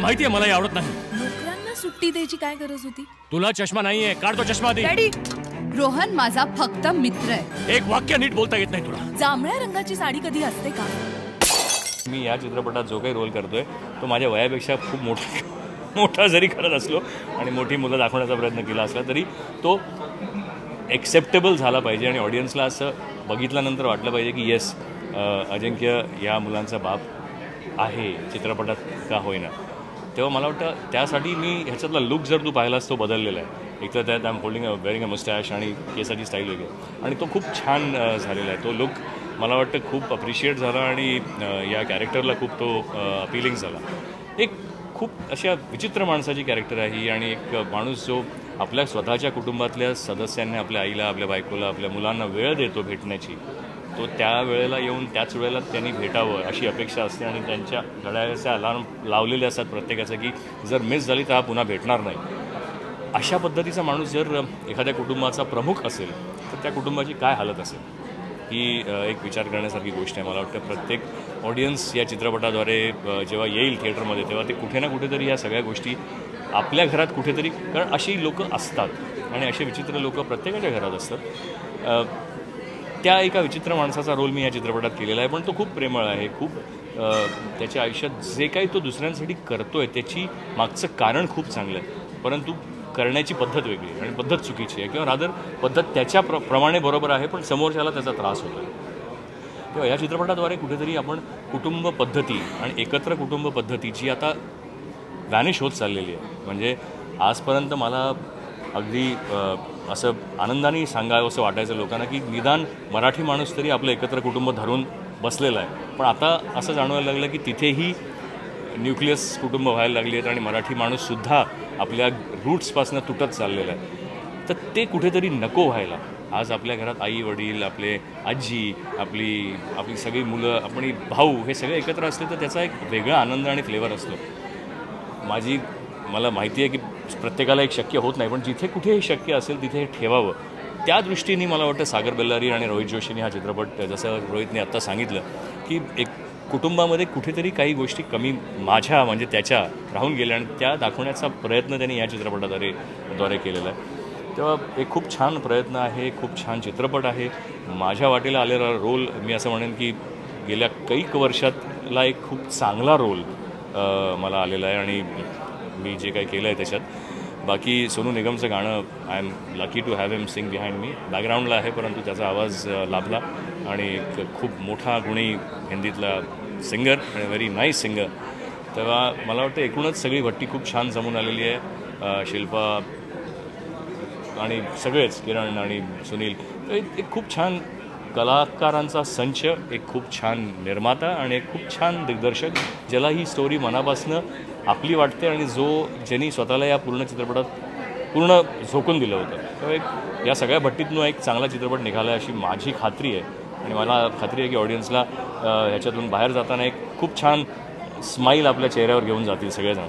माहिती आहे मला आवडत नाही. नोकरांना सुट्टी द्यायची काय गरज होती? तुला चष्मा नाहीये, काढ तो चष्मा दे. डॅडी, रोहन माझा फक्त मित्र आहे. एक वाक्य नीट बोलता येत नाही तुला. जांभळ्या रंगाची साडी कधी असते का? मी या चित्रपटात जो काही रोल करतोय तो माझ्या वयापेक्षा खूप मोठा जरी करत असलो आणि मोठी मुलं दाखवण्याचा प्रयत्न केला असला तरी तो एक्सेप्टेबल झाला पाहिजे आणि ऑडियन्सला असं बघितल्यानंतर वाटलं पाहिजे की येस, अजिंक्य या मुलांचा बाप आहे चित्रपटात का होईना. तेव्हा मला वाटतं त्यासाठी मी ह्याच्यातला लुक जर तू पाहिलास तो बदललेला आहे. एक तर त्यात I am holding wearing a moustache आणि केसाची स्टाईल वगैरे, आणि तो खूप छान झालेला आहे. तो लुक मला वाटतं खूप अप्रिशिएट झाला आणि या कॅरेक्टरला खूप तो अपिलिंग झाला. एक खूप अशा विचित्र माणसाची कॅरेक्टर आहे ही, आणि एक माणूस जो आपल्या स्वतःच्या कुटुंबातल्या सदस्यांना, आपल्या आईला, आपल्या बायकोला, आपल्या मुलांना वेळ देतो भेटण्याची, तो त्या वेळेला येऊन त्याच वेळेला त्यांनी भेटावं अशी अपेक्षा असते आणि त्यांच्या घड्याळाचे अलार्म लावलेले असतात प्रत्येकाचं की जर मिस झाली तर हा पुन्हा भेटणार नाही. अशा पद्धतीचा माणूस जर एखाद्या कुटुंबाचा प्रमुख असेल तर त्या कुटुंबाची काय हालत असेल ही एक विचार करण्यासारखी गोष्ट आहे. मला वाटतं प्रत्येक ऑडियन्स या चित्रपटाद्वारे जेव्हा येईल थिएटरमध्ये तेव्हा ते कुठे ना कुठेतरी या सगळ्या गोष्टी आपल्या घरात कुठेतरी, कारण अशी लोकं असतात आणि असे विचित्र लोकं प्रत्येकाच्या घरात असतात. त्या एका विचित्र माणसाचा रोल मी या चित्रपटात केलेला आहे, पण तो खूप प्रेमळ आहे. खूप त्याच्या आयुष्यात जे काही तो दुसऱ्यांसाठी करतो आहे त्याची मागचं कारण खूप चांगलं आहे, परंतु करण्याची पद्धत वेगळी आहे आणि पद्धत चुकीची आहे, किंवा रादर पद्धत त्याच्या प्रमाणे बरोबर आहे पण समोरच्याला त्याचा त्रास होतो. तेव्हा या चित्रपटाद्वारे कुठेतरी आपण कुटुंब पद्धती आणि एकत्र कुटुंब पद्धतीची आता व्हॅनिश होत चाललेली आहे. म्हणजे आजपर्यंत मला अगदी असं आनंदाने सांगावं असं वाटायचं लोकांना की निदान मराठी माणूस तरी आपलं एकत्र कुटुंब धरून बसलेलं आहे, पण आता असं जाणवायला लागलं की तिथेही न्यूक्लियस कुटुंब व्हायला लागली आहेत आणि मराठी माणूससुद्धा आपल्या रूट्सपासून तुटत चाललेला आहे. तर ते कुठेतरी नको व्हायला. आज आपल्या घरात आई वडील, आपले आजी, आपली सगळी मुलं, आपण भाऊ हे सगळे एकत्र असले तर त्याचा एक वेगळा आनंद आणि फ्लेवर असतो. मला माहिती आहे की प्रत्येकाला एक शक्य होत नाही, पण जिथे कुठेही शक्य असेल तिथे हे ठेवावं. त्या दृष्टीने मला वाटतं सागर बेल्लारी आणि रोहित जोशीने हा चित्रपट, जसं रोहितने आत्ता सांगितलं की एक कुटुंबामध्ये कुठेतरी काही गोष्टी कमी माझ्या म्हणजे त्याच्या राहून गेल्या आणि त्या दाखवण्याचा प्रयत्न त्यांनी या चित्रपटाद्वारे केलेला आहे. तेव्हा एक खूप छान प्रयत्न आहे, खूप छान चित्रपट आहे. माझ्या वाटेला आलेला रोल मी असं म्हणेन की गेल्या कैक वर्षातला एक खूप चांगला रोल मला आलेला आहे आणि मी जे काही केलं आहे त्याच्यात. बाकी सोनू निगमचं गाणं I am lucky to have him sing behind me, बॅकग्राऊंडला आहे परंतु त्याचा आवाज लाभला आणि एक खूप मोठा गुणी हिंदीतला सिंगर आणि व्हेरी नाईस सिंगर. तेव्हा मला वाटतं एकूणच सगळी भट्टी खूप छान जमून आलेली आहे. शिल्पा आणि सगळेच, किरण आणि सुनील, एक खूप छान कलाकारांचा संच, एक खूप छान निर्माता आणि एक खूप छान दिग्दर्शक ज्याला ही स्टोरी मनापासून आपली वाटते आणि ज्यांनी स्वतःला या पूर्ण चित्रपटात पूर्ण झोकून दिलं होतं. तर एक या सगळ्या भट्टीतून एक चांगला चित्रपट निघाला अशी माझी खात्री आहे आणि मला खात्री आहे की ऑडियन्सला ह्याच्यातून बाहेर जाताना एक खूप छान स्माईल आपल्या चेहऱ्यावर घेऊन जातील सगळेजण.